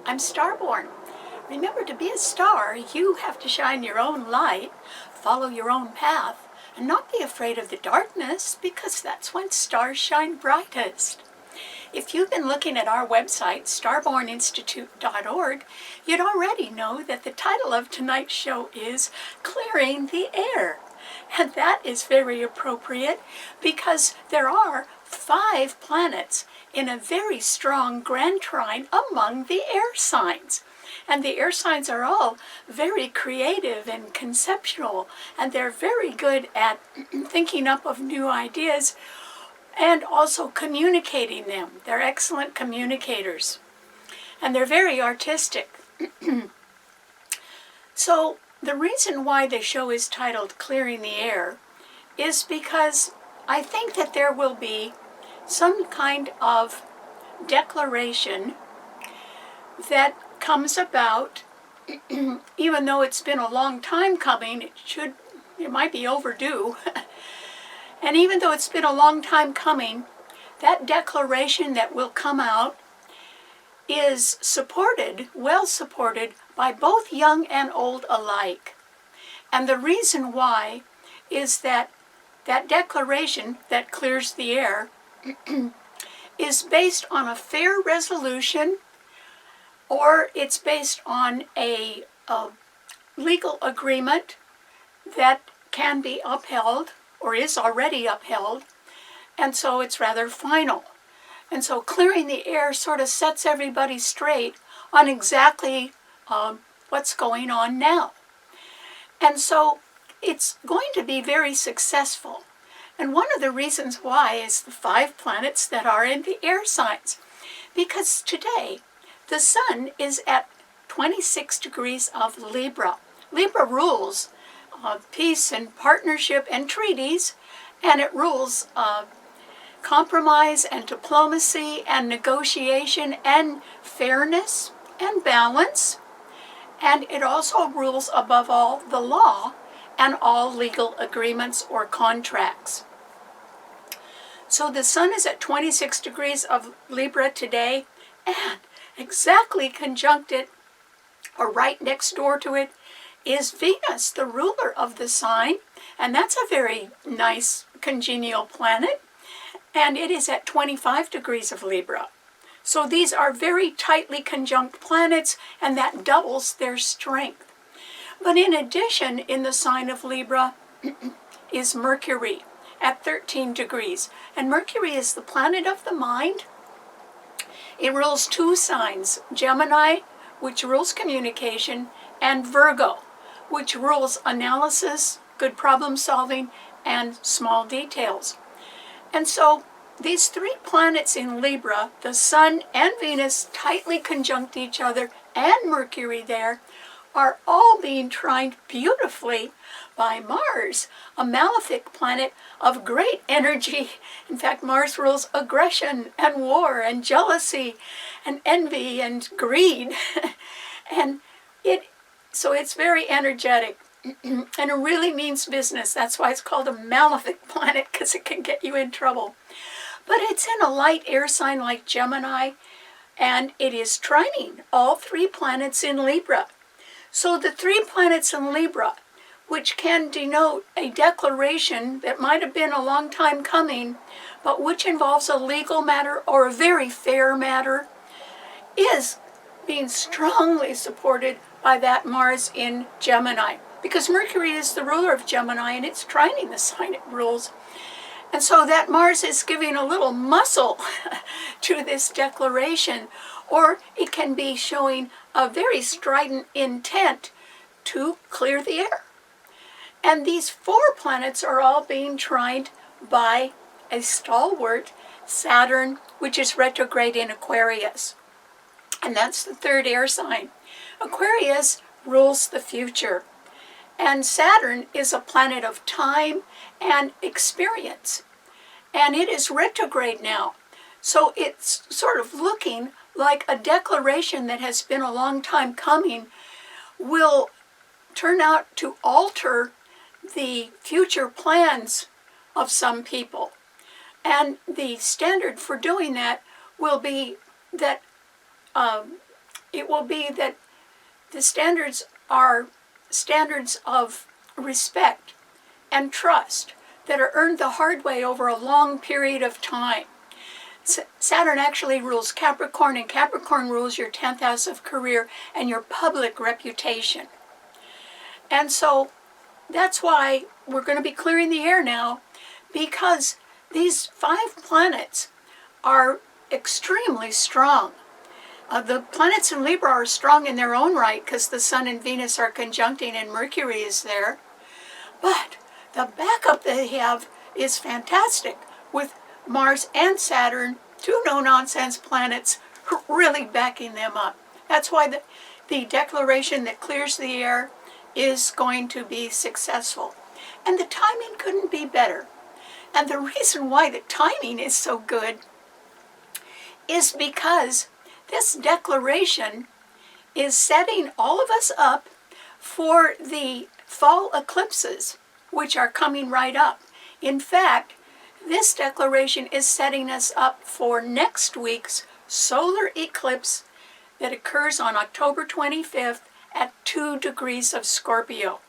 I'm Starborn. Remember, to be a star, you have to shine your own light, follow your own path, and not be afraid of the darkness, because that's when stars shine brightest. If you've been looking at our website, starborninstitute.org, you'd already know that the title of tonight's show is Clearing the Air. And that is very appropriate because there are 5 planets in a very strong grand trine among the air signs. And the air signs are all very creative and conceptual, and they're very good at thinking up of new ideas and also communicating them. They're excellent communicators, and they're very artistic. So the reason why the show is titled Clearing the Air is because I think that there will be some kind of declaration that comes about, even though it's been a long time coming. It might be overdue. And even though it's been a long time coming, that declaration that will come out is supported, well supported, by both young and old alike. And the reason why is that that declaration that clears the air is based on a fair resolution, or it's based on a legal agreement that can be upheld or is already upheld, and so it's rather final. And so clearing the air sort of sets everybody straight on exactly what's going on now. And so it's going to be very successful. And one of the reasons why is the 5 planets that are in the air signs. Because today, the sun is at 26 degrees of Libra. Libra rules peace and partnership and treaties, and it rules compromise and diplomacy and negotiation and fairness and balance. And it also rules, above all, the law and all legal agreements or contracts. So the sun is at 26 degrees of Libra today, and exactly conjuncted, or right next door to it, is Venus, the ruler of the sign, and that's a very nice congenial planet, and it is at 25 degrees of Libra. So these are very tightly conjunct planets, and that doubles their strength. But in addition, in the sign of Libra is Mercury at 13 degrees. And Mercury is the planet of the mind. It rules 2 signs, Gemini, which rules communication, and Virgo, which rules analysis, good problem solving, and small details. And so these 3 planets in Libra, the Sun and Venus, tightly conjunct each other, and Mercury there, are all being trined beautifully by Mars, a malefic planet of great energy. In fact, Mars rules aggression and war and jealousy and envy and greed. And so it's very energetic, and it really means business. That's why it's called a malefic planet, because it can get you in trouble. But it's in a light air sign like Gemini, and it is trining all 3 planets in Libra. So the 3 planets in Libra, which can denote a declaration that might have been a long time coming, but which involves a legal matter or a very fair matter, is being strongly supported by that Mars in Gemini. Because Mercury is the ruler of Gemini, and it's trining the sign it rules. And so that Mars is giving a little muscle to this declaration, or it can be showing a very strident intent to clear the air. And these 4 planets are all being trined by a stalwart, Saturn, which is retrograde in Aquarius. And that's the 3rd air sign. Aquarius rules the future. And Saturn is a planet of time and experience. And it is retrograde now. So it's sort of looking like a declaration that has been a long time coming will turn out to alter the future plans of some people. And the standard for doing that will be that it will be that the standards are standards of respect and trust that are earned the hard way over a long period of time. Saturn actually rules Capricorn, and Capricorn rules your 10th house of career and your public reputation. And so that's why we're going to be clearing the air now, because these 5 planets are extremely strong. The planets in Libra are strong in their own right because the Sun and Venus are conjuncting and Mercury is there. But the backup they have is fantastic, with Mars and Saturn, 2 no-nonsense planets, really backing them up. That's why the declaration that clears the air is going to be successful. And the timing couldn't be better. And the reason why the timing is so good is because this declaration is setting all of us up for the fall eclipses, which are coming right up. In fact, this declaration is setting us up for next week's solar eclipse that occurs on October 25th at 2 degrees of Scorpio.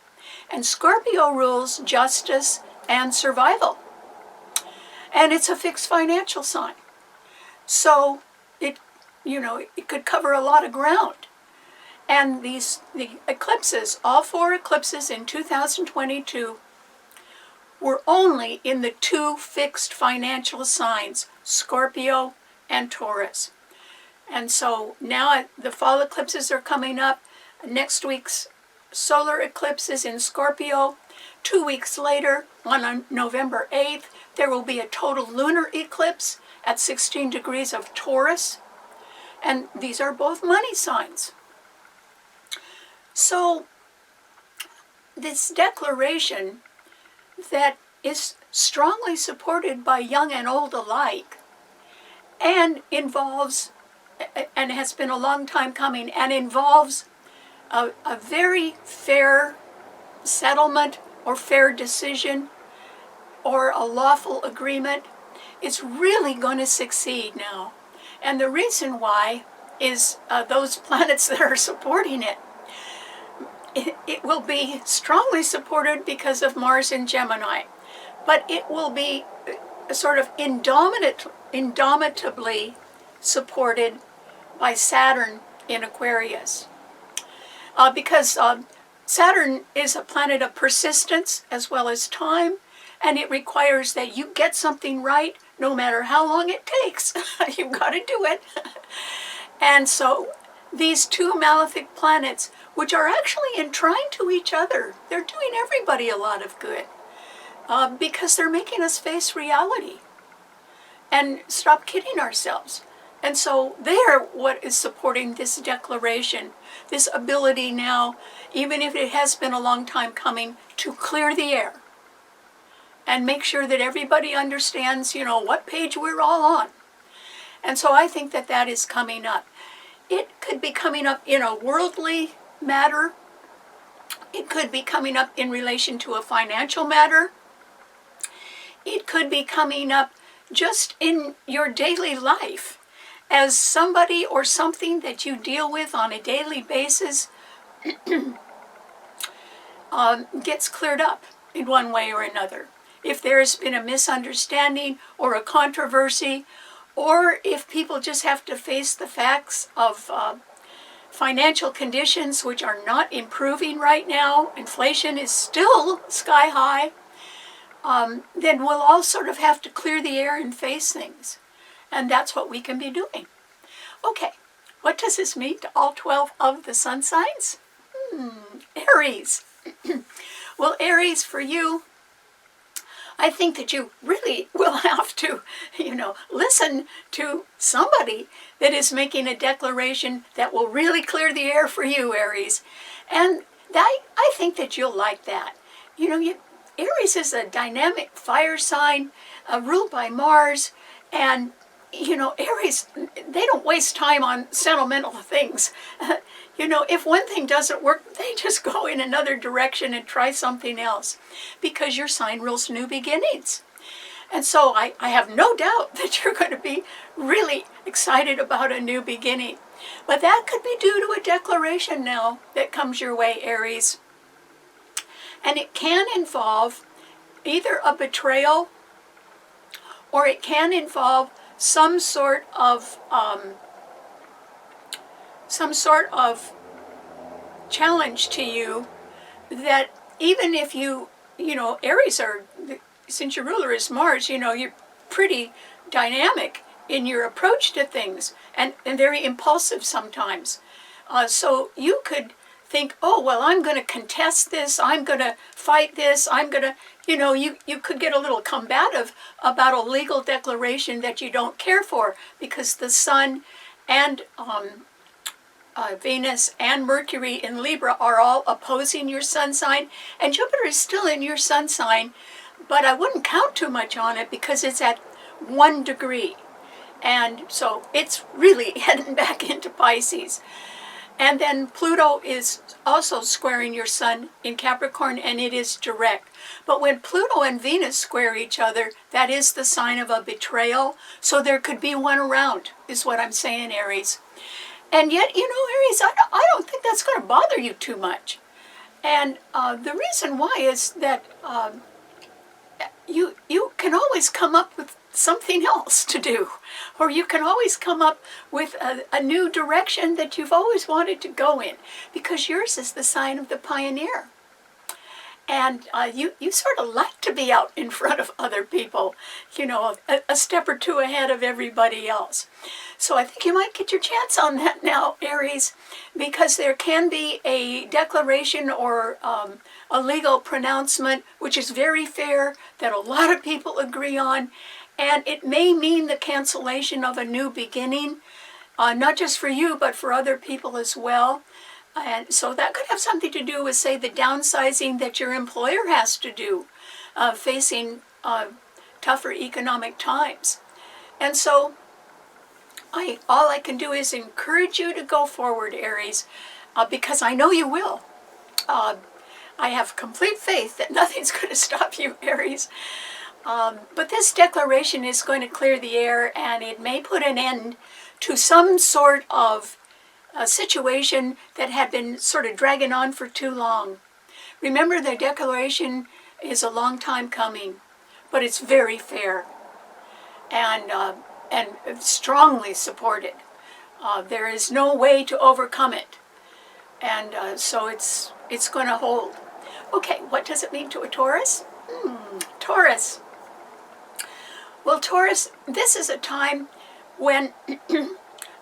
And Scorpio rules justice and survival. And it's a fixed financial sign. So it could cover a lot of ground. And the eclipses, all 4 eclipses in 2022, were only in the 2 fixed financial signs, Scorpio and Taurus. And so now the fall eclipses are coming up. Next week's solar eclipse is in Scorpio. 2 weeks later, on November 8th, there will be a total lunar eclipse at 16 degrees of Taurus. And these are both money signs. So this declaration that is strongly supported by young and old alike, and involves, and has been a long time coming, and involves a very fair settlement or fair decision or a lawful agreement, it's really going to succeed now. And the reason why is those planets that are supporting it. It will be strongly supported because of Mars in Gemini, but it will be sort of indomitably supported by Saturn in Aquarius. Because Saturn is a planet of persistence as well as time, and it requires that you get something right no matter how long it takes. You've got to do it. And so these 2 malefic planets, which are actually in trine to each other, they're doing everybody a lot of good because they're making us face reality and stop kidding ourselves. And so they're what is supporting this declaration, this ability now, even if it has been a long time coming, to clear the air and make sure that everybody understands, what page we're all on. And so I think that that is coming up. It could be coming up in a worldly matter. It could be coming up in relation to a financial matter. It could be coming up just in your daily life as somebody or something that you deal with on a daily basis gets cleared up in one way or another. If there's been a misunderstanding or a controversy, or if people just have to face the facts of financial conditions which are not improving right now, inflation is still sky high, then we'll all sort of have to clear the air and face things. And that's what we can be doing. Okay, what does this mean to all 12 of the sun signs? Aries. Well, Aries, for you, I think that you really will have to, listen to somebody that is making a declaration that will really clear the air for you, Aries. And I think that you'll like that. Aries is a dynamic fire sign ruled by Mars, and Aries, they don't waste time on sentimental things. If one thing doesn't work, they just go in another direction and try something else, because your sign rules new beginnings. And so I have no doubt that you're going to be really excited about a new beginning. But that could be due to a declaration now that comes your way, Aries. And it can involve either a betrayal, or it can involve some sort of challenge to you, that even if Aries are, since your ruler is Mars, you're pretty dynamic in your approach to things, and very impulsive sometimes. So you could think, oh, well, I'm going to contest this, I'm going to fight this, I'm going to, you could get a little combative about a legal declaration that you don't care for, because the Sun and Venus and Mercury in Libra are all opposing your sun sign, and Jupiter is still in your sun sign, but I wouldn't count too much on it because it's at 1 degree. And so it's really heading back into Pisces. And then Pluto is also squaring your sun in Capricorn, and it is direct. But when Pluto and Venus square each other, that is the sign of a betrayal. So there could be one around, is what I'm saying, Aries. And yet, Aries, I don't think that's going to bother you too much. And the reason why is that you can always come up with something else to do, or you can always come up with a new direction that you've always wanted to go in, because yours is the sign of the pioneer. And you sort of like to be out in front of other people, a step or two ahead of everybody else. So I think you might get your chance on that now, Aries, because there can be a declaration or a legal pronouncement, which is very fair, that a lot of people agree on, and it may mean the cancellation of a new beginning, not just for you, but for other people as well. And so that could have something to do with, say, the downsizing that your employer has to do, facing tougher economic times. And so all I can do is encourage you to go forward, Aries, because I know you will. I have complete faith that nothing's going to stop you, Aries. But this declaration is going to clear the air, and it may put an end to some sort of a situation that had been sort of dragging on for too long. Remember, the declaration is a long time coming, but it's very fair and strongly supported. There is no way to overcome it, and so it's going to hold. Okay, what does it mean to a Taurus? Taurus. Well, Taurus, this is a time when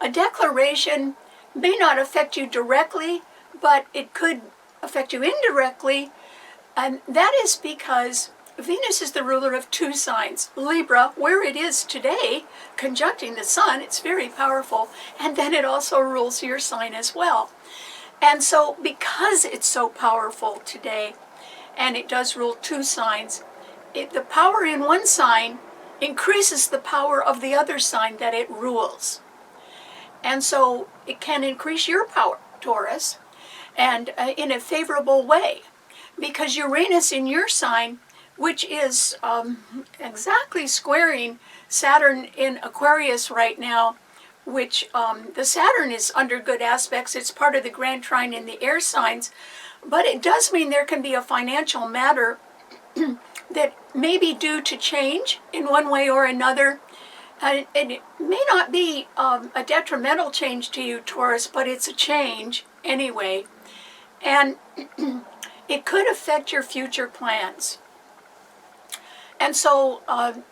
a declaration may not affect you directly, but it could affect you indirectly, and that is because Venus is the ruler of 2 signs. Libra, where it is today, conjuncting the Sun, it's very powerful, and then it also rules your sign as well. And so because it's so powerful today, and it does rule 2 signs, the power in one sign increases the power of the other sign that it rules. And so it can increase your power, Taurus, and in a favorable way, because Uranus in your sign, which is exactly squaring Saturn in Aquarius right now, which the Saturn is under good aspects. It's part of the grand trine in the air signs, but it does mean there can be a financial matter that may be due to change in one way or another. And it may not be a detrimental change to you, Taurus, but it's a change anyway. And it could affect your future plans. And so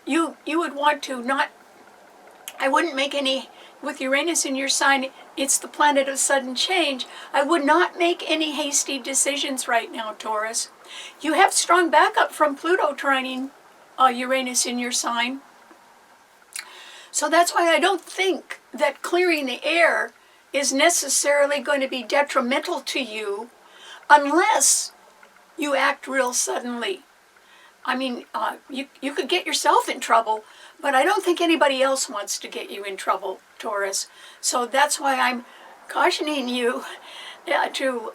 you would want to not, I wouldn't make any, with Uranus in your sign, it's the planet of sudden change. I would not make any hasty decisions right now, Taurus. You have strong backup from Pluto trining Uranus in your sign. So that's why I don't think that clearing the air is necessarily going to be detrimental to you unless you act real suddenly. I mean, you could get yourself in trouble, but I don't think anybody else wants to get you in trouble, Taurus. So that's why I'm cautioning you to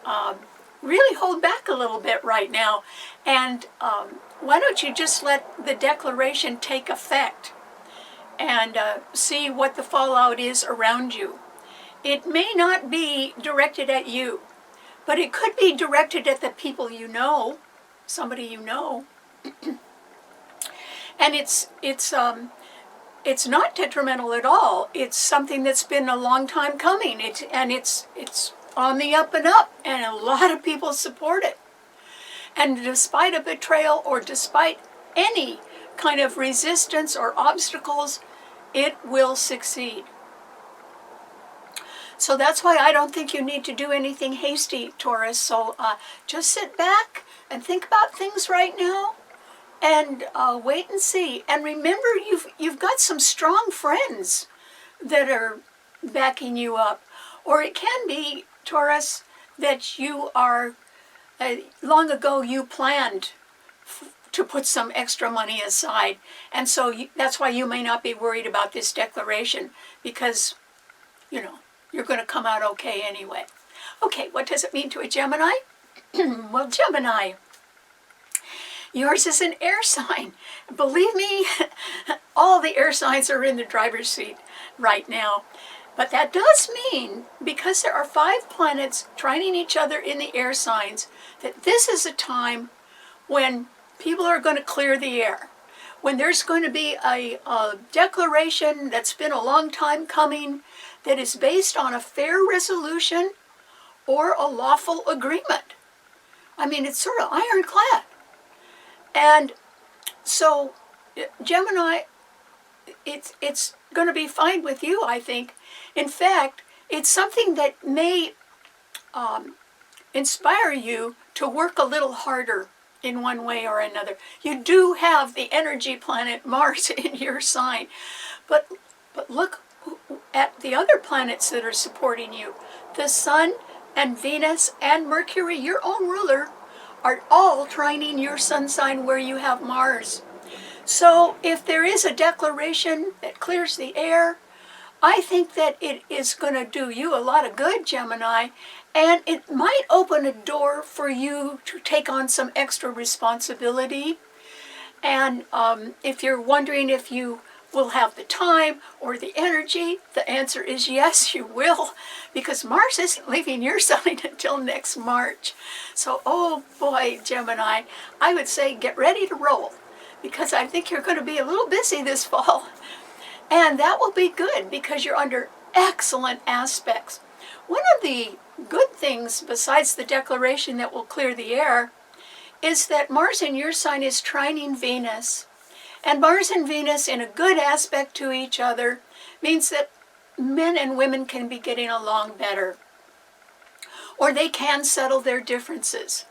really hold back a little bit right now. And why don't you just let the declaration take effect and see what the fallout is around you. It may not be directed at you, but it could be directed at the people you know, somebody you know. And it's not detrimental at all. It's something that's been a long time coming. It's on the up and up, and a lot of people support it. And despite a betrayal or despite any kind of resistance or obstacles, it will succeed. So that's why I don't think you need to do anything hasty, Taurus. So just sit back and think about things right now, and wait and see. And remember, you've got some strong friends that are backing you up. Or it can be, Taurus, that you are, long ago you planned to put some extra money aside. And so that's why you may not be worried about this declaration, because, you know, you're going to come out okay anyway. Okay, what does it mean to a Gemini? Well, Gemini, yours is an air sign. Believe me, all the air signs are in the driver's seat right now. But that does mean, because there are 5 planets trining each other in the air signs, that this is a time when people are going to clear the air. When there's going to be a declaration that's been a long time coming, that is based on a fair resolution or a lawful agreement. I mean, it's sort of ironclad. And so, Gemini, it's going to be fine with you, I think. In fact, it's something that may inspire you to work a little harder in one way or another. You do have the energy planet Mars in your sign, but look at the other planets that are supporting you. The Sun and Venus and Mercury, your own ruler, are all trining your sun sign where you have Mars. So if there is a declaration that clears the air, I think that it is going to do you a lot of good, Gemini, and it might open a door for you to take on some extra responsibility. And if you're wondering if you will have the time or the energy, the answer is yes, you will, because Mars isn't leaving your sign until next March. So, oh boy, Gemini, I would say get ready to roll, because I think you're going to be a little busy this fall. And that will be good, because you're under excellent aspects. One of the good things, besides the declaration that will clear the air, is that Mars in your sign is trining Venus. And Mars and Venus in a good aspect to each other means that men and women can be getting along better, or they can settle their differences.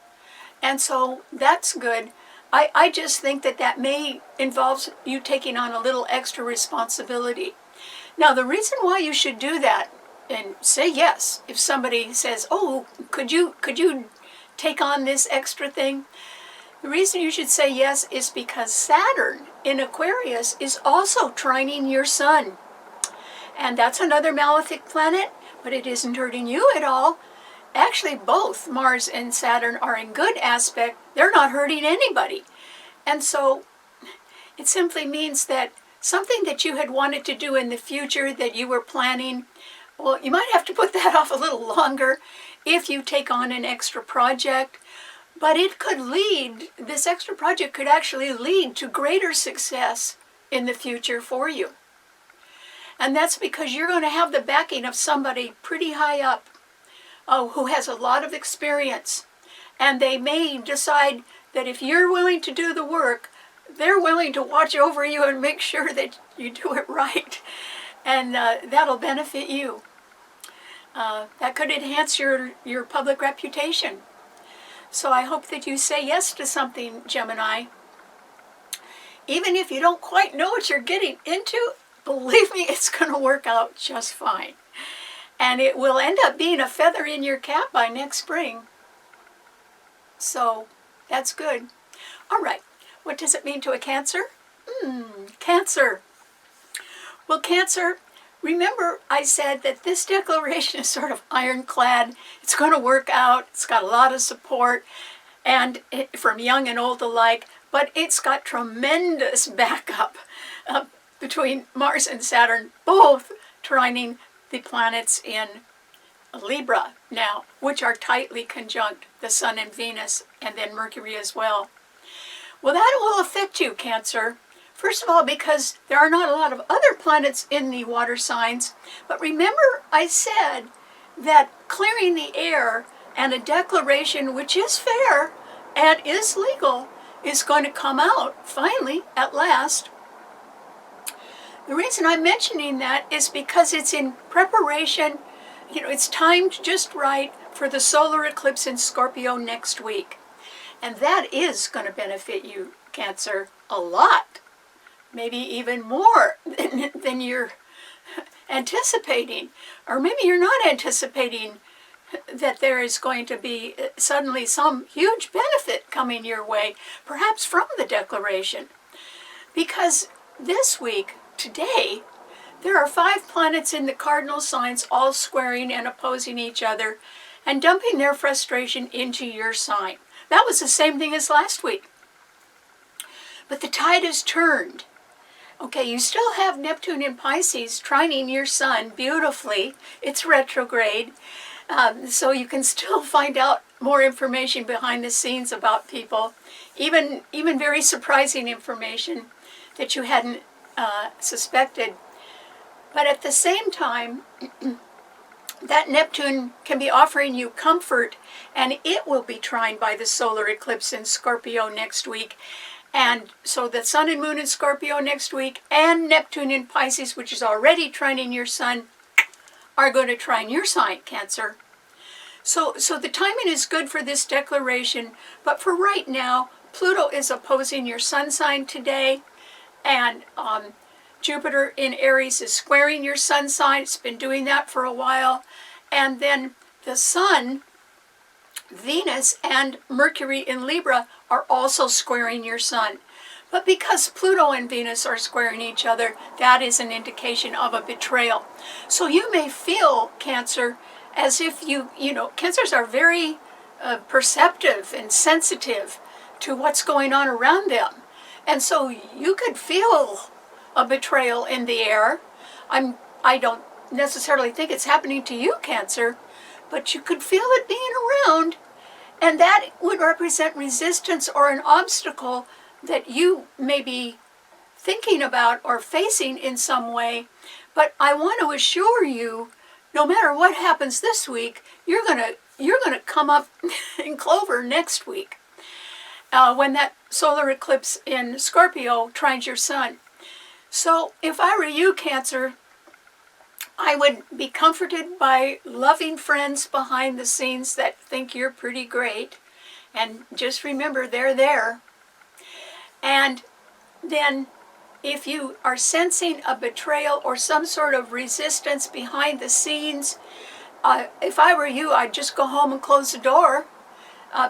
And so that's good. I just think that may involve you taking on a little extra responsibility. Now, the reason why you should do that and say yes, if somebody says, oh, could you take on this extra thing? The reason you should say yes is because Saturn in Aquarius is also trining your sun. And that's another malefic planet, but it isn't hurting you at all. Actually, both Mars and Saturn are in good aspect. They're not hurting anybody. And so it simply means that something that you had wanted to do in the future that you were planning, well, you might have to put that off a little longer if you take on an extra project. But it could lead, this extra project could actually lead to greater success in the future for you. And that's because you're going to have the backing of somebody pretty high up who has a lot of experience. And they may decide that if you're willing to do the work, they're willing to watch over you and make sure that you do it right. And that'll benefit you. That could enhance your public reputation. So I hope that you say yes to something, Gemini. Even if you don't quite know what you're getting into, believe me, it's going to work out just fine. And it will end up being a feather in your cap by next spring. So that's good. All right, what does it mean to a Cancer? Cancer. Well, Cancer, remember I said that this declaration is sort of ironclad. It's going to work out. It's got a lot of support, and from young and old alike. but it's got tremendous backup between Mars and Saturn, both trining the planets in Libra now, which are tightly conjunct the Sun and Venus, and then Mercury as well. Well, that will affect you, Cancer. First of all, because there are not a lot of other planets in the water signs, but remember I said that clearing the air and a declaration which is fair and is legal is going to come out, finally, at last. The reason I'm mentioning that is because it's in preparation. It's timed just right for the solar eclipse in Scorpio next week. And that is going to benefit you, Cancer, a lot. Maybe even more than you're anticipating. Or maybe you're not anticipating that there is going to be suddenly some huge benefit coming your way, perhaps from the declaration. Because this week, today, there are 5 planets in the cardinal signs all squaring and opposing each other and dumping their frustration into your sign. That was the same thing as last week. But the tide has turned. Okay, you still have Neptune in Pisces trining your sun beautifully. It's retrograde, so you can still find out more information behind the scenes about people, even very surprising information that you hadn't suspected. But at the same time, that Neptune can be offering you comfort, and it will be trined by the solar eclipse in Scorpio next week. And so the Sun and Moon in Scorpio next week, and Neptune in Pisces, which is already trining your Sun, are going to trine your sign, Cancer. So the timing is good for this declaration, but for right now, Pluto is opposing your Sun sign today, and Jupiter in Aries is squaring your Sun sign. It's been doing that for a while. And then the Sun, Venus, and Mercury in Libra are also squaring your Sun. But because Pluto and Venus are squaring each other, that is an indication of a betrayal. So you may feel, Cancer, as if Cancers are very perceptive and sensitive to what's going on around them. And so you could feel a betrayal in the air. I don't necessarily think it's happening to you, Cancer, but you could feel it being around, and that would represent resistance or an obstacle that you may be thinking about or facing in some way. But I want to assure you, no matter what happens this week, you're gonna come up in clover next week when that solar eclipse in Scorpio trines your Sun. So if I were you, Cancer, I would be comforted by loving friends behind the scenes that think you're pretty great. And just remember, they're there. And then if you are sensing a betrayal or some sort of resistance behind the scenes, if I were you, I'd just go home and close the door.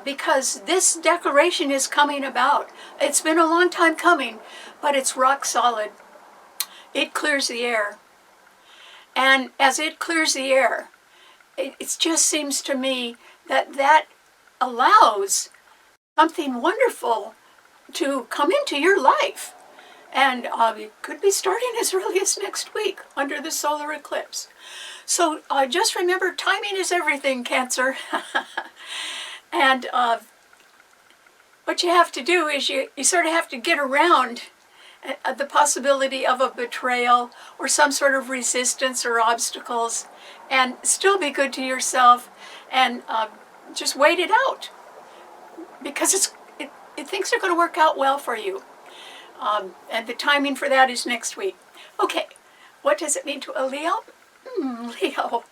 Because this declaration is coming about. It's been a long time coming, but it's rock solid. It clears the air. And as it clears the air, it just seems to me that allows something wonderful to come into your life. And it could be starting as early as next week under the solar eclipse. So just remember, timing is everything, Cancer. And what you have to do is you sort of have to get around the possibility of a betrayal or some sort of resistance or obstacles, and still be good to yourself, and just wait it out, because things are going to work out well for you. And the timing for that is next week. Okay, what does it mean to a Leo? Leo.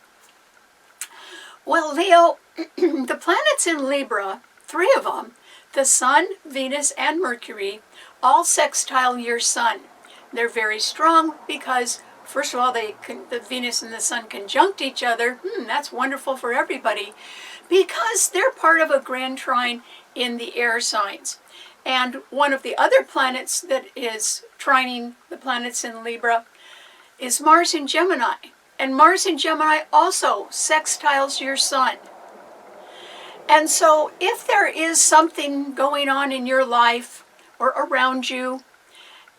Well, Leo, the planets in Libra, 3 of them, the Sun, Venus, and Mercury, all sextile your Sun. They're very strong because, first of all, the Venus and the Sun conjunct each other. That's wonderful for everybody, because they're part of a grand trine in the air signs. And one of the other planets that is trining the planets in Libra is Mars in Gemini. And Mars in Gemini also sextiles your Sun. And so if there is something going on in your life or around you.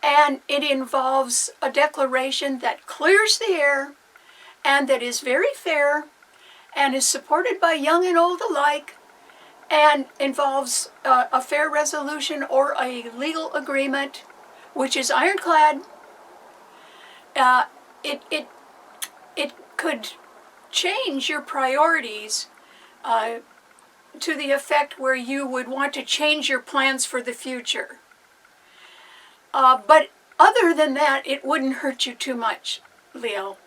And it involves a declaration that clears the air and that is very fair and is supported by young and old alike, and involves a fair resolution or a legal agreement, which is ironclad. It could change your priorities to the effect where you would want to change your plans for the future. But other than that, it wouldn't hurt you too much, Leo.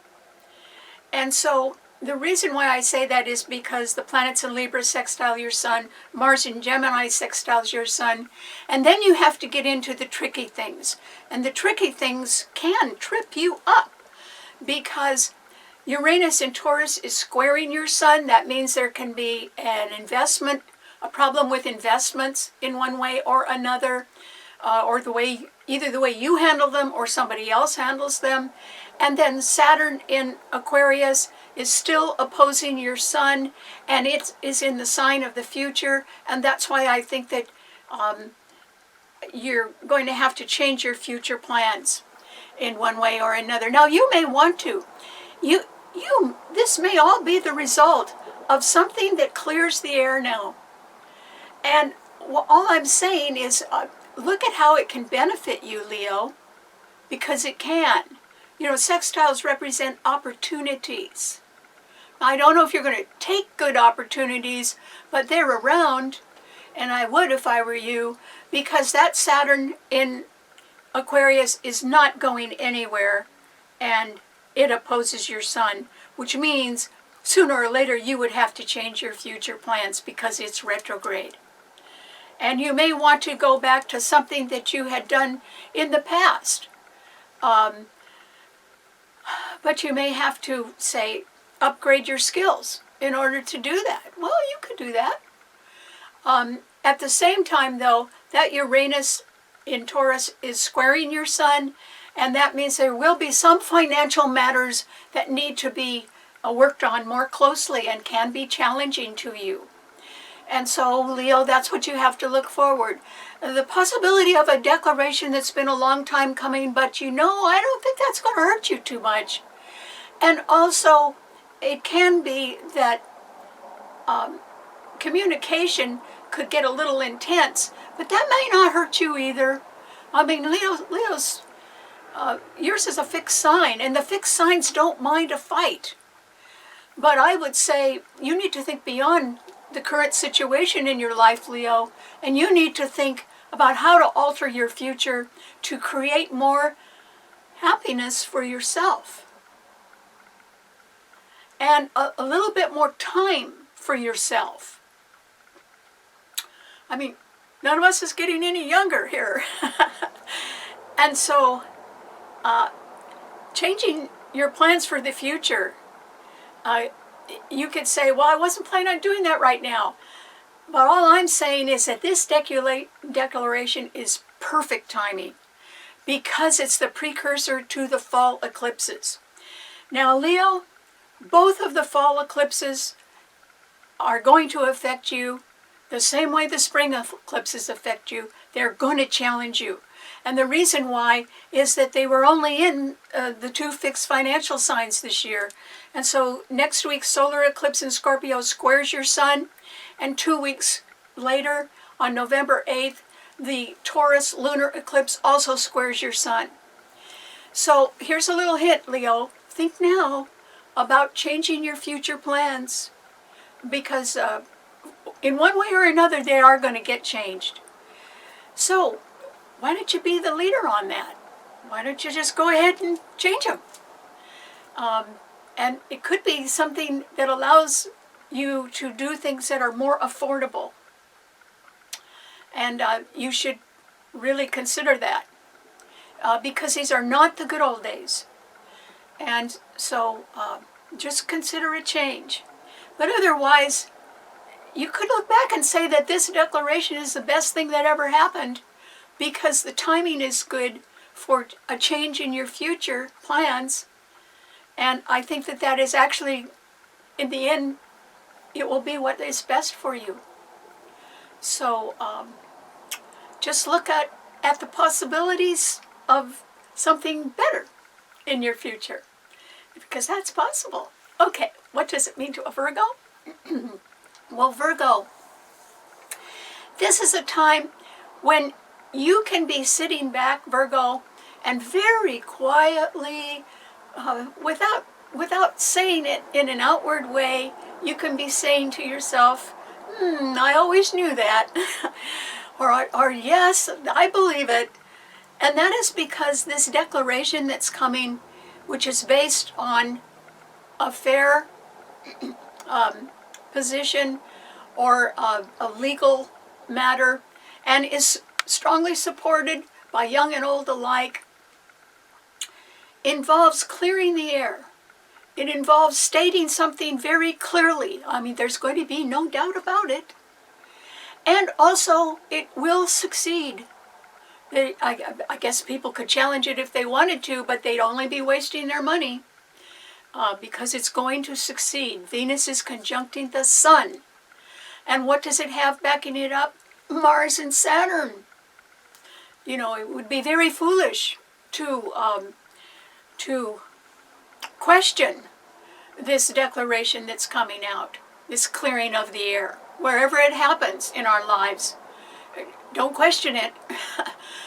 And so the reason why I say that is because the planets in Libra sextile your sun, Mars in Gemini sextiles your sun, and then you have to get into the tricky things. And the tricky things can trip you up because Uranus in Taurus is squaring your sun. That means there can be a problem with investments in one way or another, or either the way you handle them or somebody else handles them. And then Saturn in Aquarius is still opposing your sun, and it is in the sign of the future. And that's why I think that you're going to have to change your future plans in one way or another. Now, you may want to. This may all be the result of something that clears the air now. And all I'm saying is, look at how it can benefit you, Leo, because it can. You know, sextiles represent opportunities. I don't know if you're going to take good opportunities, but they're around, and I would if I were you, because that Saturn in Aquarius is not going anywhere, and it opposes your sun, which means sooner or later you would have to change your future plans because it's retrograde. And you may want to go back to something that you had done in the past. But you may have to, say, upgrade your skills in order to do that. Well, you could do that. At the same time, though, that Uranus in Taurus is squaring your sun, and that means there will be some financial matters that need to be worked on more closely and can be challenging to you. And so, Leo, that's what you have to look forward. The possibility of a declaration that's been a long time coming, but I don't think that's going to hurt you too much. And also, it can be that communication could get a little intense, but that may not hurt you either. I mean, Leo's, yours is a fixed sign, and the fixed signs don't mind a fight. But I would say you need to think beyond the current situation in your life, Leo, and you need to think about how to alter your future to create more happiness for yourself and a little bit more time for yourself. I mean, none of us is getting any younger here. And so changing your plans for the future, you could say, well, I wasn't planning on doing that right now. But all I'm saying is that this declaration is perfect timing because it's the precursor to the fall eclipses. Now, Leo, both of the fall eclipses are going to affect you the same way the spring eclipses affect you. They're going to challenge you. And the reason why is that they were only in the two fixed financial signs this year. And so next week's solar eclipse in Scorpio squares your sun, and 2 weeks later, on November 8th, the Taurus lunar eclipse also squares your sun. So here's a little hint, Leo. Think now about changing your future plans, because in one way or another they are going to get changed. So why don't you be the leader on that? Why don't you just go ahead and change them? And it could be something that allows you to do things that are more affordable. And you should really consider that because these are not the good old days. And so just consider a change. But otherwise, you could look back and say that this declaration is the best thing that ever happened because the timing is good for a change in your future plans. And I think that that is actually, in the end, it will be what is best for you. So just look at at the possibilities of something better in your future, because that's possible. Okay, what does it mean to a Virgo? Well, Virgo, this is a time when you can be sitting back, Virgo, and very quietly, without saying it in an outward way, you can be saying to yourself, I always knew that, or yes, I believe it. And that is because this declaration that's coming, which is based on a fair position or a legal matter, and is strongly supported by young and old alike, involves clearing the air. It involves stating something very clearly. I mean, there's going to be no doubt about it. And also, it will succeed. I guess people could challenge it if they wanted to, but they'd only be wasting their money because it's going to succeed. Venus is conjuncting the Sun. And what does it have backing it up? Mars and Saturn. You know, it would be very foolish to question this declaration that's coming out, this clearing of the air, wherever it happens in our lives. Don't question it,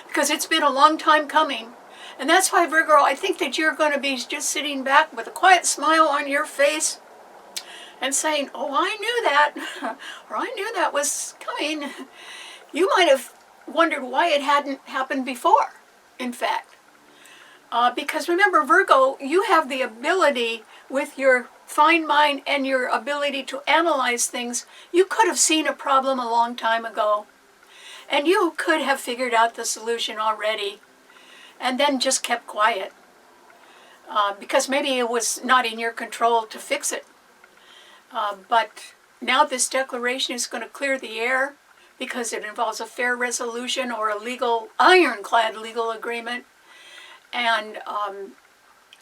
because it's been a long time coming. And that's why, Virgo, I think that you're going to be just sitting back with a quiet smile on your face and saying, oh, I knew that, or I knew that was coming. You might have wondered why it hadn't happened before, in fact. Because remember, Virgo, you have the ability with your fine mind and your ability to analyze things. You could have seen a problem a long time ago. And you could have figured out the solution already and then just kept quiet because maybe it was not in your control to fix it. But now this declaration is going to clear the air because it involves a fair resolution or a legal, ironclad legal agreement. And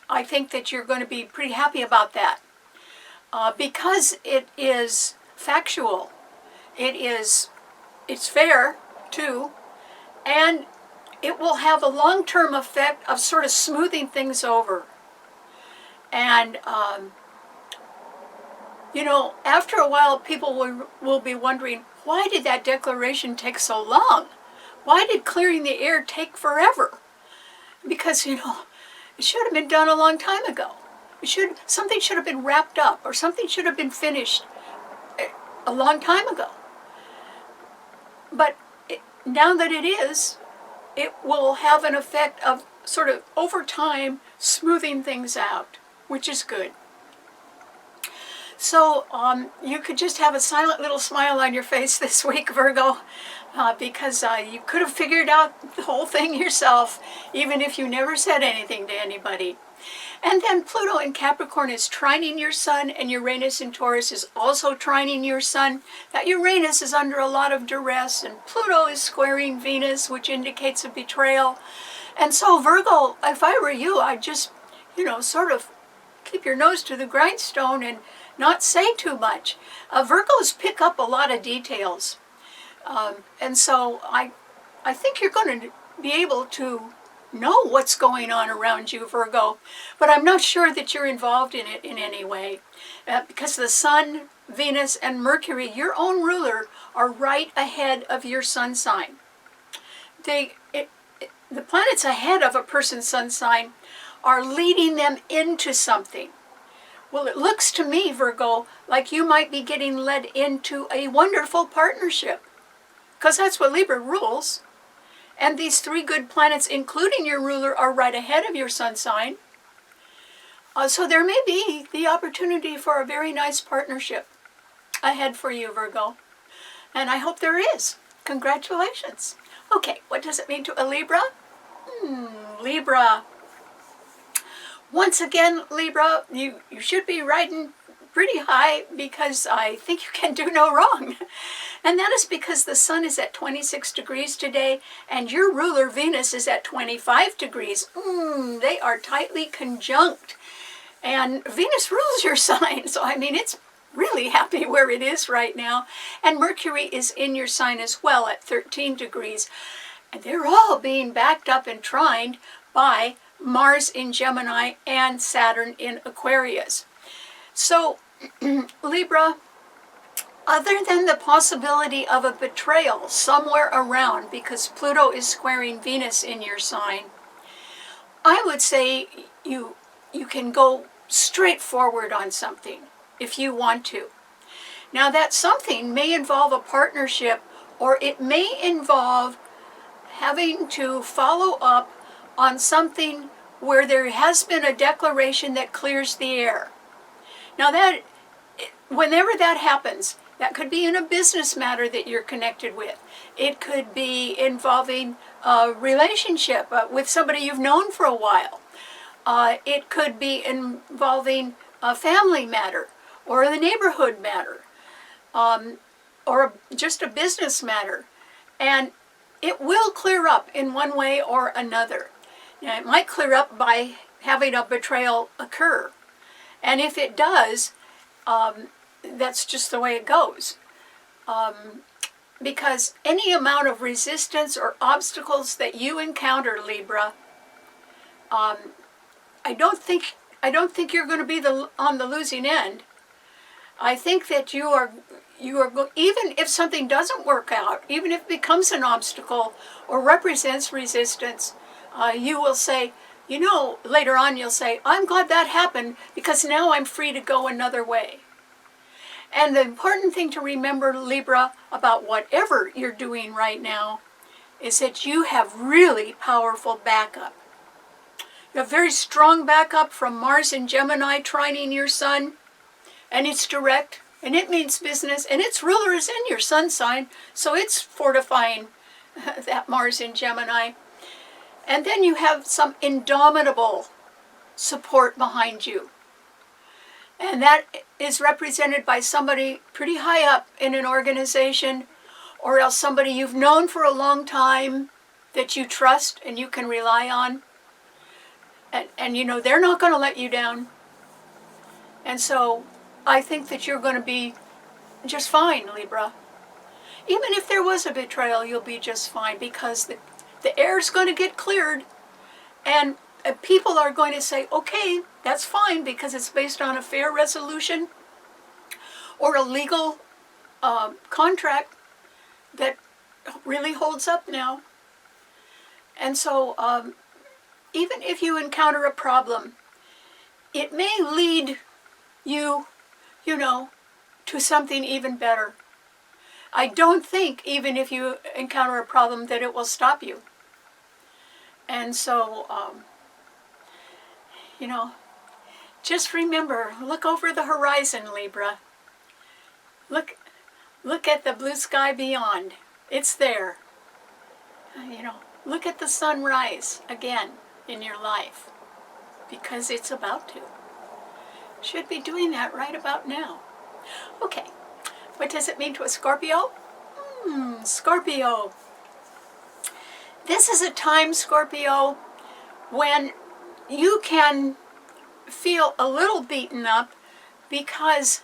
I think that you're going to be pretty happy about that because it is factual. It's fair too, and it will have a long-term effect of sort of smoothing things over. And you know, after a while, people will be wondering, why did that declaration take so long? Why did clearing the air take because, you know, it should have been done a long time ago. Something should have been wrapped up, or something should have been finished a long time ago. But now that it is, it will have an effect of sort of over time smoothing things out, which is good. So you could just have a silent little smile on your face this week, Virgo, because you could have figured out the whole thing yourself, even if you never said anything to anybody. And then Pluto in Capricorn is trining your Sun, and Uranus in Taurus is also trining your Sun. That Uranus is under a lot of duress, and Pluto is squaring Venus, which indicates a betrayal. And so, Virgo, if I were you, I'd just, you know, sort of keep your nose to the grindstone and not say too much. Virgos pick up a lot of details. And so I think you're going to be able to know what's going on around you, Virgo, but I'm not sure that you're involved in it in any way. Because the Sun, Venus, and Mercury, your own ruler, are right ahead of your sun sign. The planets ahead of a person's sun sign are leading them into something. Well, it looks to me, Virgo, like you might be getting led into a wonderful partnership, because that's what Libra rules. And these three good planets, including your ruler, are right ahead of your sun sign. So there may be the opportunity for a very nice partnership ahead for you, Virgo. And I hope there is. Congratulations. Okay, what does it mean to a Libra? Libra. Once again, Libra, you should be riding pretty high because I think you can do no wrong. And that is because the Sun is at 26 degrees today and your ruler Venus is at 25 degrees. They are tightly conjunct. And Venus rules your sign, so I mean it's really happy where it is right now. And Mercury is in your sign as well at 13 degrees. And they're all being backed up and trined by Mars in Gemini and Saturn in Aquarius. So, Libra, other than the possibility of a betrayal somewhere around, because Pluto is squaring Venus in your sign, I would say you can go straight forward on something if you want to. Now, that something may involve a partnership, or it may involve having to follow up on something where there has been a declaration that clears the air. Now, that whenever that happens, that could be in a business matter that you're connected with. It could be involving a relationship with somebody you've known for a while. It could be involving a family matter or the neighborhood matter, or just a business matter. And it will clear up in one way or another. Now, it might clear up by having a betrayal occur. And if it does, that's just the way it goes. Because any amount of resistance or obstacles that you encounter, Libra, I don't think you're going to be on the losing end. I think that you are even if something doesn't work out, even if it becomes an obstacle or represents resistance, you will say, later on you'll say, I'm glad that happened because now I'm free to go another way. And the important thing to remember, Libra, about whatever you're doing right now is that you have really powerful backup. You have very strong backup from Mars in Gemini trining your sun, and it's direct, and it means business, and its ruler is in your sun sign, so it's fortifying that Mars in Gemini. And then you have some indomitable support behind you. And that is represented by somebody pretty high up in an organization, or else somebody you've known for a long time that you trust and you can rely on. And they're not going to let you down. And so I think that you're going to be just fine, Libra. Even if there was a betrayal, you'll be just fine, because the air's going to get cleared, and people are going to say, okay, that's fine, because it's based on a fair resolution or a legal contract that really holds up now. And so even if you encounter a problem, it may lead you, to something even better. I don't think, even if you encounter a problem, that it will stop you. And so, just remember, look over the horizon, Libra. Look at the blue sky beyond. It's there. Look at the sunrise again in your life, because it's about to. Should be doing that right about now. Okay, what does it mean to a Scorpio? Scorpio. This is a time, Scorpio, when you can feel a little beaten up because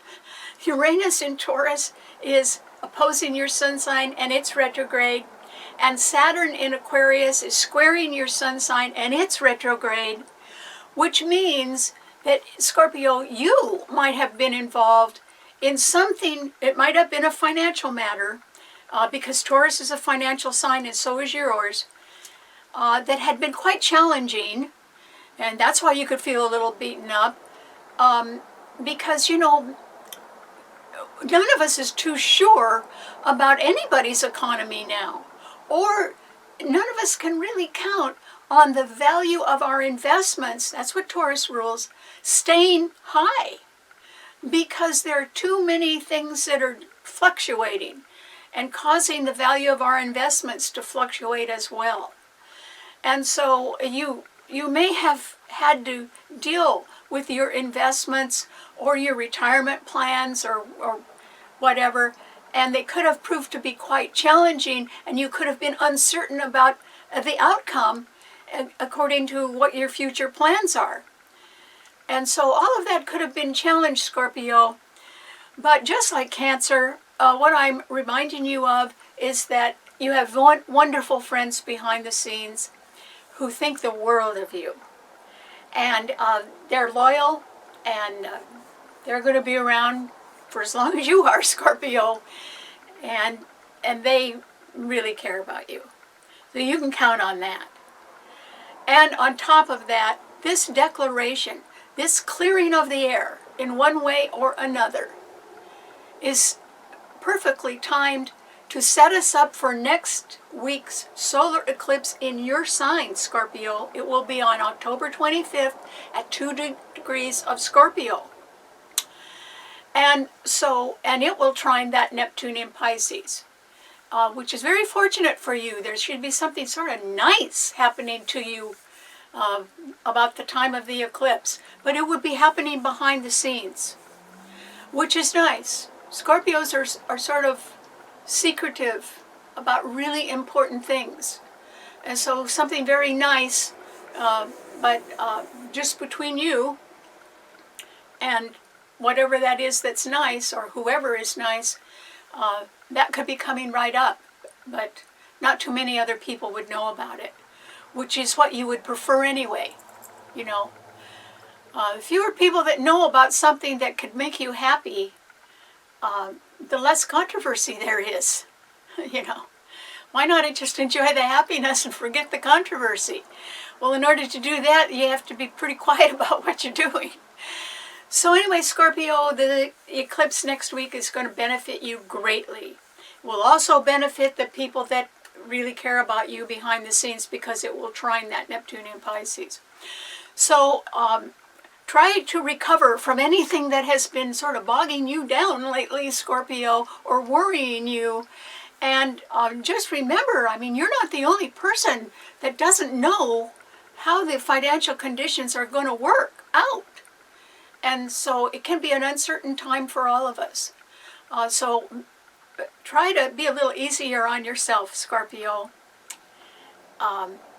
Uranus in Taurus is opposing your sun sign and it's retrograde, and Saturn in Aquarius is squaring your sun sign and it's retrograde, which means that, Scorpio, you might have been involved in something. It might have been a financial matter, because Taurus is a financial sign and so is yours, that had been quite challenging, and that's why you could feel a little beaten up, because, none of us is too sure about anybody's economy now, or none of us can really count on the value of our investments, that's what Taurus rules, staying high, because there are too many things that are fluctuating and causing the value of our investments to fluctuate as well. And so you may have had to deal with your investments or your retirement plans or whatever, and they could have proved to be quite challenging, and you could have been uncertain about the outcome according to what your future plans are. And so all of that could have been challenged, Scorpio. But just like Cancer, what I'm reminding you of is that you have wonderful friends behind the scenes who think the world of you. And they're loyal, and they're going to be around for as long as you are, Scorpio. And they really care about you. So you can count on that. And on top of that, this declaration, this clearing of the air in one way or another is perfectly timed to set us up for next week's solar eclipse in your sign, Scorpio. It will be on October 25th at 2 degrees of Scorpio. And it will trine that Neptune in Pisces, which is very fortunate for you. There should be something sort of nice happening to you about the time of the eclipse, but it would be happening behind the scenes, which is nice. Scorpios are sort of secretive about really important things, and so something very nice, but just between you and whatever that is that's nice, or whoever is nice, that could be coming right up, but not too many other people would know about it, which is what you would prefer anyway, you know. Fewer people that know about something that could make you happy, the less controversy there is, you know. Why not just enjoy the happiness and forget the controversy? Well, in order to do that, you have to be pretty quiet about what you're doing. So anyway, Scorpio, the eclipse next week is going to benefit you greatly. It will also benefit the people that really care about you behind the scenes, because it will trine that Neptune in Pisces. So try to recover from anything that has been sort of bogging you down lately, Scorpio, or worrying you. And just remember, I mean, you're not the only person that doesn't know how the financial conditions are going to work out. And so it can be an uncertain time for all of us. So try to be a little easier on yourself, Scorpio.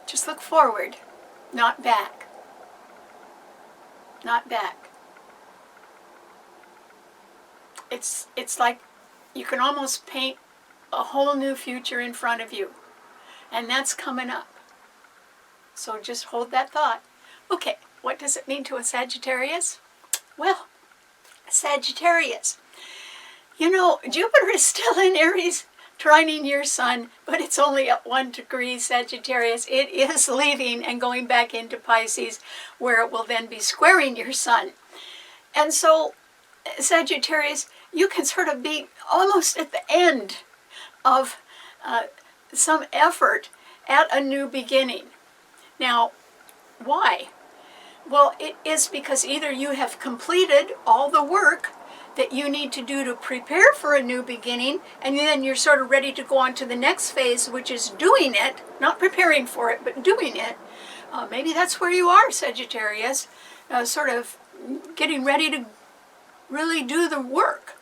Just look forward, not back. Not back. It's like you can almost paint a whole new future in front of you. And that's coming up. So just hold that thought. Okay, what does it mean to a Sagittarius? Well, Sagittarius, you know, Jupiter is still in Aries, trining your sun, but it's only at 1 degree, Sagittarius. It is leaving and going back into Pisces, where it will then be squaring your sun. And so, Sagittarius, you can sort of be almost at the end of some effort at a new beginning. Now, why? Well, it is because either you have completed all the work that you need to do to prepare for a new beginning, and then you're sort of ready to go on to the next phase, which is doing it, not preparing for it, but doing it. Maybe that's where you are, Sagittarius, sort of getting ready to really do the work,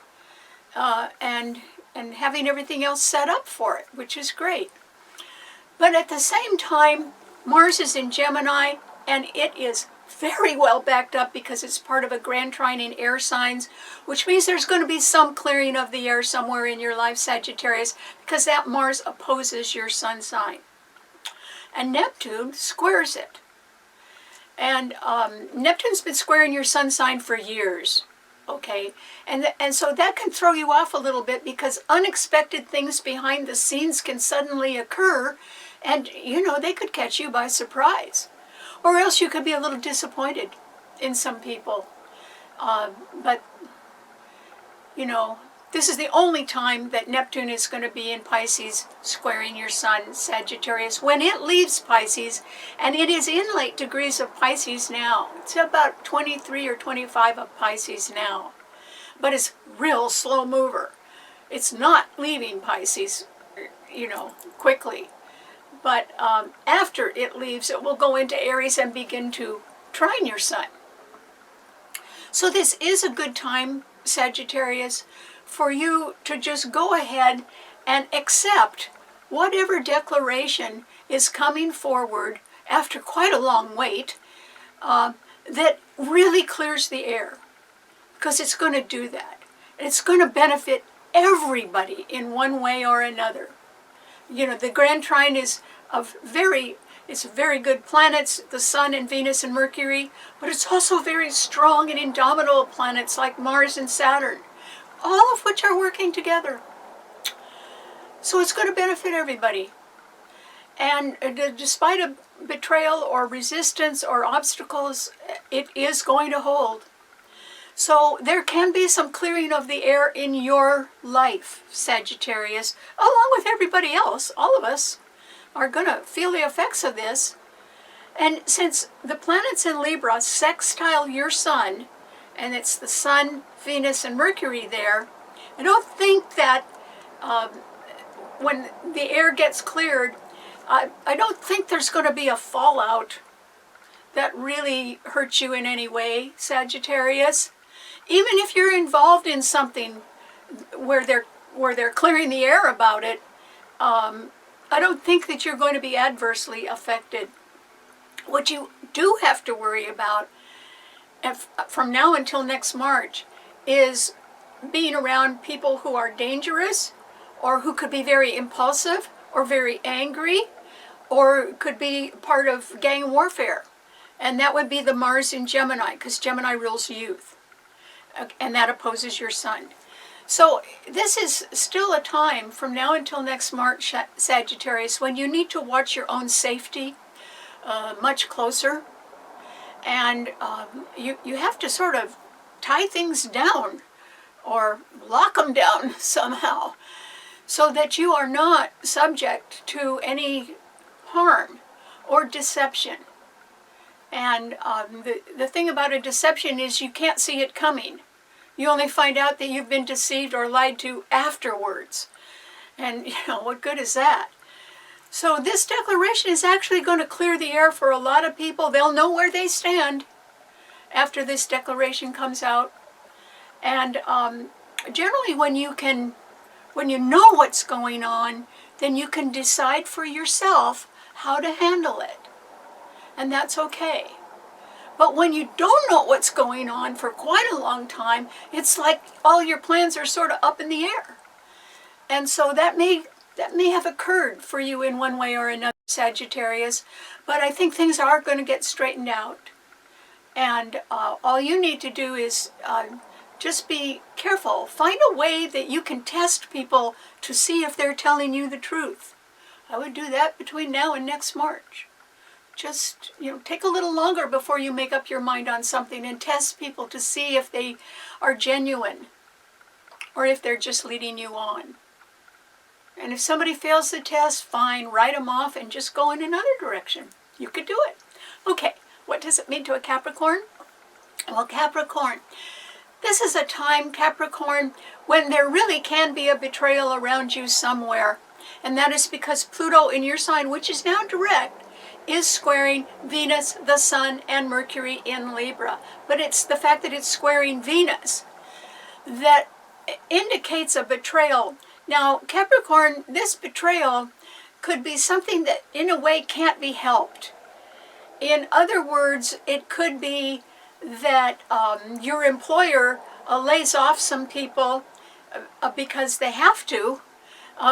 and having everything else set up for it, which is great. But at the same time, Mars is in Gemini, and it is very well backed up because it's part of a grand trine in air signs, which means there's going to be some clearing of the air somewhere in your life, Sagittarius, because that Mars opposes your sun sign. And Neptune squares it. And Neptune's been squaring your sun sign for years, okay? And so that can throw you off a little bit, because unexpected things behind the scenes can suddenly occur, and, you know, they could catch you by surprise. Or else you could be a little disappointed in some people. But, you know, this is the only time that Neptune is going to be in Pisces, squaring your sun, Sagittarius, when it leaves Pisces, and it is in late degrees of Pisces now. It's about 23 or 25 of Pisces now. But it's real slow mover. It's not leaving Pisces, you know, quickly. But after it leaves, it will go into Aries and begin to trine your sun. So this is a good time, Sagittarius, for you to just go ahead and accept whatever declaration is coming forward after quite a long wait, that really clears the air. Because it's going to do that. It's going to benefit everybody in one way or another. The grand trine is it's very good planets, the Sun and Venus and Mercury, but it's also very strong and indomitable planets like Mars and Saturn, all of which are working together. So it's going to benefit everybody. And despite a betrayal or resistance or obstacles, it is going to hold. So there can be some clearing of the air in your life, Sagittarius, along with everybody else. All of us are going to feel the effects of this. And since the planets in Libra sextile your sun, and it's the Sun, Venus, and Mercury there, I don't think that when the air gets cleared, I don't think there's going to be a fallout that really hurts you in any way, Sagittarius. Even if you're involved in something where they're clearing the air about it, I don't think that you're going to be adversely affected. What you do have to worry about from now until next March is being around people who are dangerous, or who could be very impulsive or very angry, or could be part of gang warfare. And that would be the Mars in Gemini, because Gemini rules youth. And that opposes your sun. So this is still a time from now until next March, Sagittarius, when you need to watch your own safety much closer. And you have to sort of tie things down or lock them down somehow, so that you are not subject to any harm or deception. And the thing about a deception is you can't see it coming. You only find out that you've been deceived or lied to afterwards. And, what good is that? So this declaration is actually going to clear the air for a lot of people. They'll know where they stand after this declaration comes out. And generally when you know what's going on, then you can decide for yourself how to handle it. And that's okay. But when you don't know what's going on for quite a long time, it's like all your plans are sort of up in the air. And so that may have occurred for you in one way or another, Sagittarius, but I think things are going to get straightened out. And all you need to do is just be careful. Find a way that you can test people to see if they're telling you the truth. I would do that between now and next March. Just, take a little longer before you make up your mind on something, and test people to see if they are genuine or if they're just leading you on. And if somebody fails the test, fine, write them off and just go in another direction. You could do it. Okay, what does it mean to a Capricorn? Well, Capricorn, this is a time, Capricorn, when there really can be a betrayal around you somewhere. And that is because Pluto in your sign, which is now direct, is squaring Venus, the Sun, and Mercury in Libra. But it's the fact that it's squaring Venus that indicates a betrayal. Now, Capricorn, this betrayal could be something that in a way can't be helped. In other words, it could be that your employer lays off some people because they have to,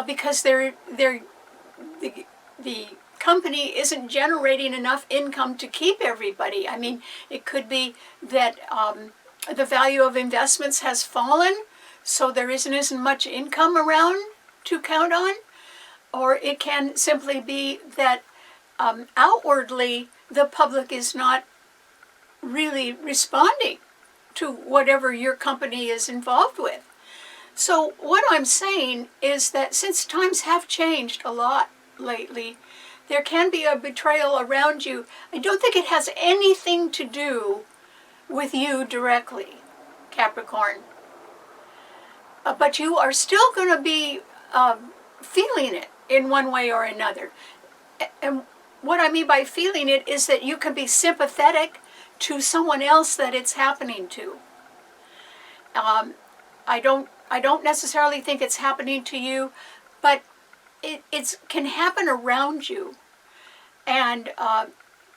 because the company isn't generating enough income to keep everybody. I mean, it could be that the value of investments has fallen, so there isn't as much income around to count on. Or it can simply be that outwardly the public is not really responding to whatever your company is involved with. So what I'm saying is that since times have changed a lot lately, there can be a betrayal around you. I don't think it has anything to do with you directly, Capricorn. But you are still going to be feeling it in one way or another. And what I mean by feeling it is that you can be sympathetic to someone else that it's happening to. I don't necessarily think it's happening to you, but it can happen around you. And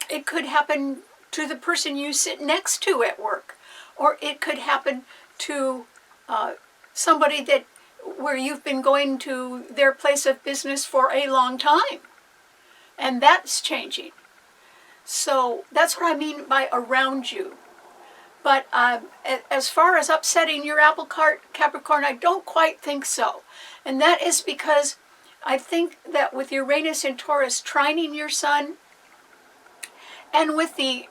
it could happen to the person you sit next to at work. Or it could happen to somebody that where you've been going to their place of business for a long time. And that's changing. So that's what I mean by around you. But as far as upsetting your apple cart, Capricorn, I don't quite think so. And that is because I think that with Uranus and Taurus trining your sun, and with the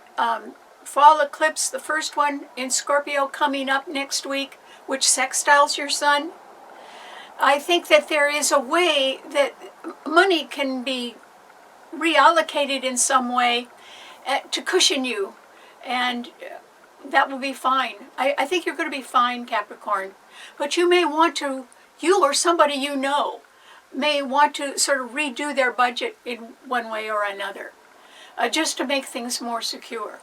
fall eclipse, the first one in Scorpio coming up next week, which sextiles your sun, I think that there is a way that money can be reallocated in some way to cushion you, and that will be fine. I think you're going to be fine, Capricorn. But you may want to, you or somebody you know, may want to sort of redo their budget in one way or another, just to make things more secure.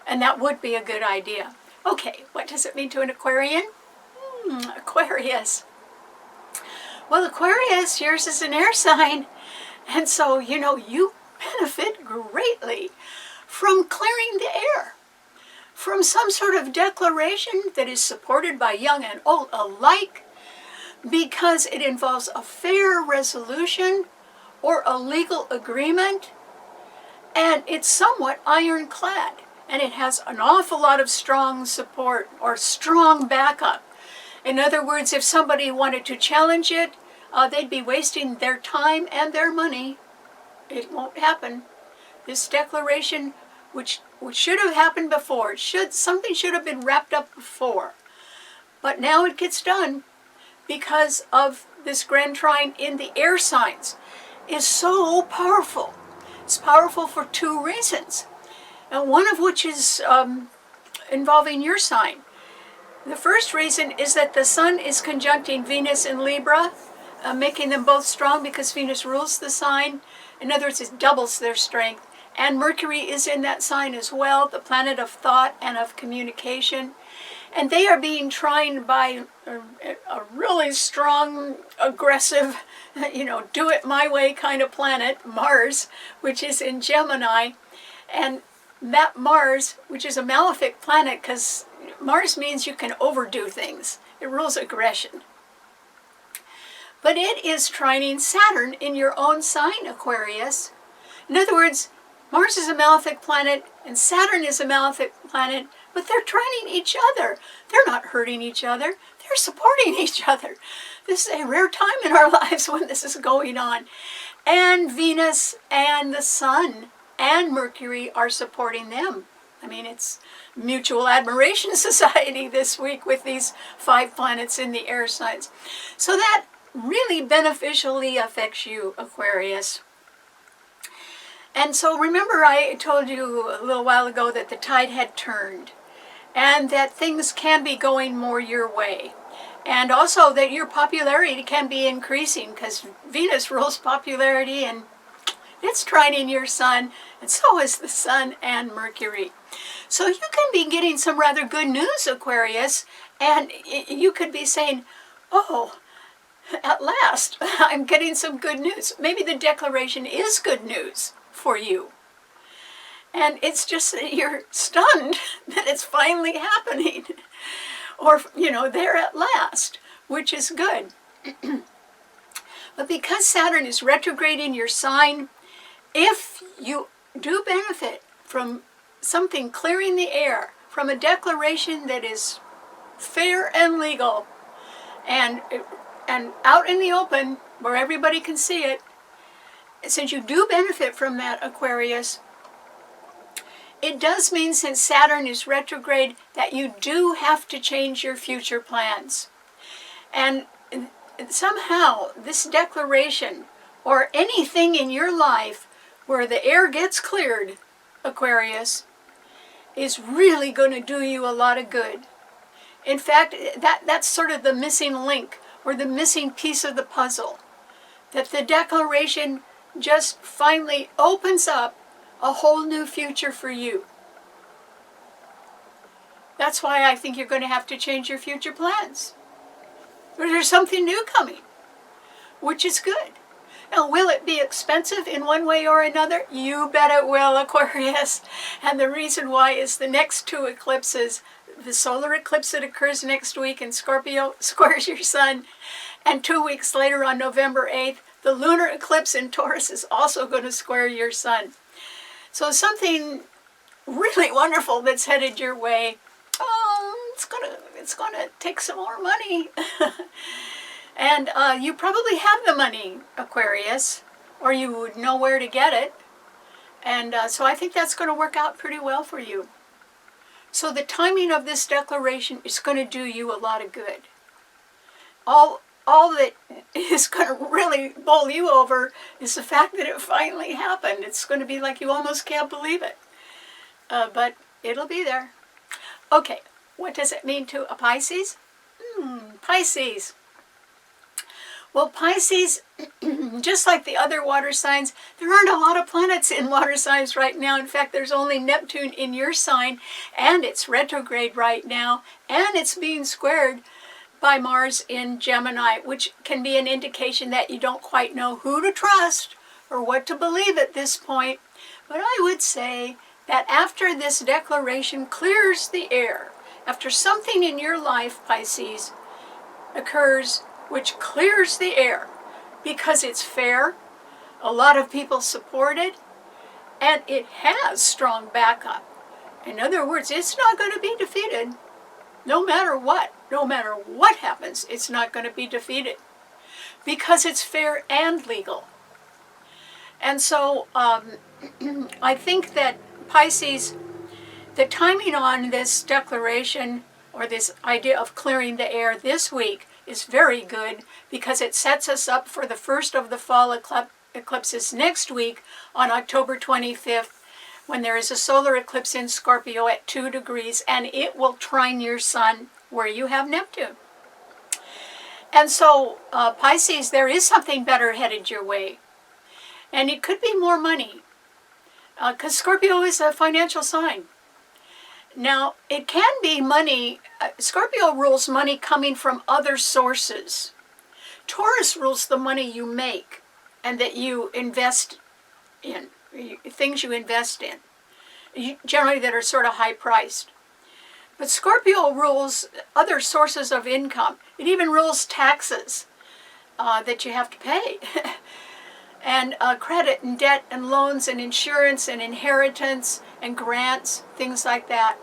And that would be a good idea. Okay, what does it mean to an Aquarian? Aquarius. Well, Aquarius, yours is an air sign. And so, you know, you benefit greatly from clearing the air, from some sort of declaration that is supported by young and old alike, because it involves a fair resolution or a legal agreement, and it's somewhat ironclad, and it has an awful lot of strong support or strong backup. In other words, if somebody wanted to challenge it, they'd be wasting their time and their money. It won't happen. This declaration, which should have happened before, something should have been wrapped up before, but now it gets done because of this grand trine in the air signs, is so powerful. It's powerful for two reasons, and one of which is involving your sign. The first reason is that the Sun is conjuncting Venus in Libra, making them both strong because Venus rules the sign. In other words, it doubles their strength. And Mercury is in that sign as well, the planet of thought and of communication. And they are being trined by a really strong, aggressive, do it my way kind of planet, Mars, which is in Gemini. And that Mars, which is a malefic planet, because Mars means you can overdo things. It rules aggression. But it is trining Saturn in your own sign, Aquarius. In other words, Mars is a malefic planet and Saturn is a malefic planet, but they're trining each other. They're not hurting each other. They're supporting each other. This is a rare time in our lives when this is going on. And Venus and the Sun and Mercury are supporting them. I mean, it's mutual admiration society this week with these 5 planets in the air signs. So that really beneficially affects you, Aquarius. And so remember I told you a little while ago that the tide had turned and that things can be going more your way. And also that your popularity can be increasing because Venus rules popularity and it's trining your Sun, and so is the Sun and Mercury. So you can be getting some rather good news, Aquarius, and you could be saying, oh, at last, I'm getting some good news. Maybe the declaration is good news for you. And it's just that you're stunned that it's finally happening. Or, there at last, which is good. But because Saturn is retrograde in your sign, if you do benefit from something clearing the air, from a declaration that is fair and legal, and out in the open where everybody can see it, since you do benefit from that, Aquarius, it does mean, since Saturn is retrograde, that you do have to change your future plans. And somehow this declaration or anything in your life where the air gets cleared, Aquarius, is really going to do you a lot of good. In fact, that's sort of the missing link or the missing piece of the puzzle. That the declaration just finally opens up a whole new future for you. That's why I think you're going to have to change your future plans. There's something new coming, which is good. Now, will it be expensive in one way or another? You bet it will, Aquarius. And the reason why is the next 2 eclipses, the solar eclipse that occurs next week in Scorpio squares your sun. And 2 weeks later on November 8th, the lunar eclipse in Taurus is also going to square your sun. So something really wonderful that's headed your way. Oh, it's gonna take some more money. And you probably have the money, Aquarius, or you would know where to get it. And so I think that's going to work out pretty well for you. So the timing of this declaration is going to do you a lot of good. All that is going to really bowl you over is the fact that it finally happened. It's going to be like you almost can't believe it. But it'll be there. Okay, what does it mean to a Pisces? Pisces. Well, Pisces, just like the other water signs, there aren't a lot of planets in water signs right now. In fact, there's only Neptune in your sign, and it's retrograde right now, and it's being squared by Mars in Gemini, which can be an indication that you don't quite know who to trust or what to believe at this point. But I would say that after this declaration clears the air, after something in your life, Pisces, occurs which clears the air because it's fair, a lot of people support it, and it has strong backup. In other words, it's not going to be defeated. No matter what happens, it's not going to be defeated because it's fair and legal. And so I think that Pisces, the timing on this declaration or this idea of clearing the air this week is very good because it sets us up for the first of the fall eclipses next week on October 25th, when there is a solar eclipse in Scorpio at 2 degrees, and it will trine your sun where you have Neptune. And so, Pisces, there is something better headed your way. And it could be more money, because Scorpio is a financial sign. Now, it can be money. Scorpio rules money coming from other sources. Taurus rules the money you make and that you invest in, things you invest in, generally that are sort of high-priced. But Scorpio rules other sources of income. It even rules taxes that you have to pay. And credit and debt and loans and insurance and inheritance and grants, things like that.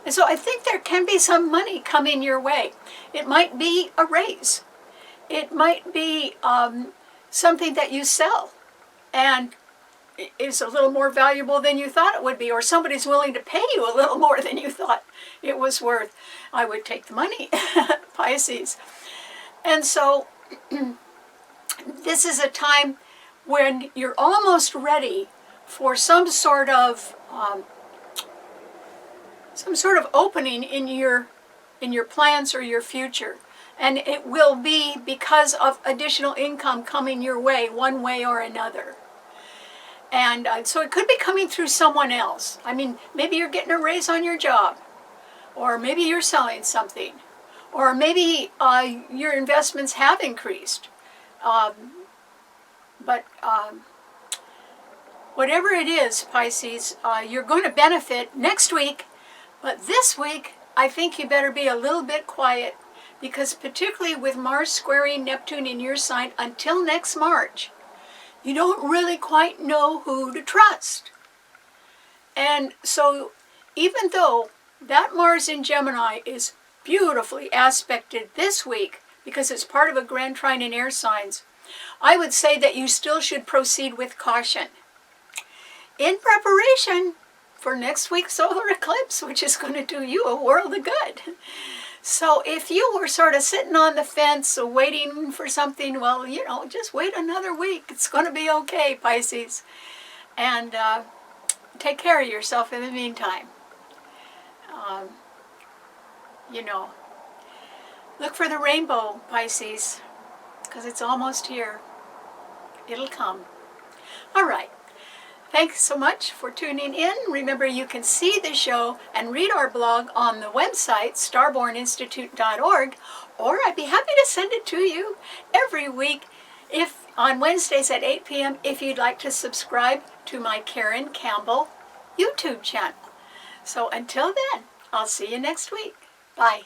And so I think there can be some money coming your way. It might be a raise. It might be something that you sell and is a little more valuable than you thought it would be, or somebody's willing to pay you a little more than you thought it was worth. I would take the money, Pisces. And so this is a time when you're almost ready for some sort of opening in your plans or your future. And it will be because of additional income coming your way, one way or another. And so it could be coming through someone else. I mean, maybe you're getting a raise on your job, or maybe you're selling something, or maybe your investments have increased. But whatever it is, Pisces, you're going to benefit next week. But this week, I think you better be a little bit quiet, because particularly with Mars squaring Neptune in your sign until next March, you don't really quite know who to trust. And so even though that Mars in Gemini is beautifully aspected this week, because it's part of a grand trine in air signs, I would say that you still should proceed with caution in preparation for next week's solar eclipse, which is going to do you a world of good. So if you were sort of sitting on the fence waiting for something, well, just wait another week. It's going to be okay, Pisces. And take care of yourself in the meantime. Look for the rainbow, Pisces, because it's almost here. It'll come. All right. Thanks so much for tuning in. Remember, you can see the show and read our blog on the website, starborninstitute.org, or I'd be happy to send it to you every week on Wednesdays at 8 p.m. if you'd like to subscribe to my Karen Campbell YouTube channel. So until then, I'll see you next week. Bye.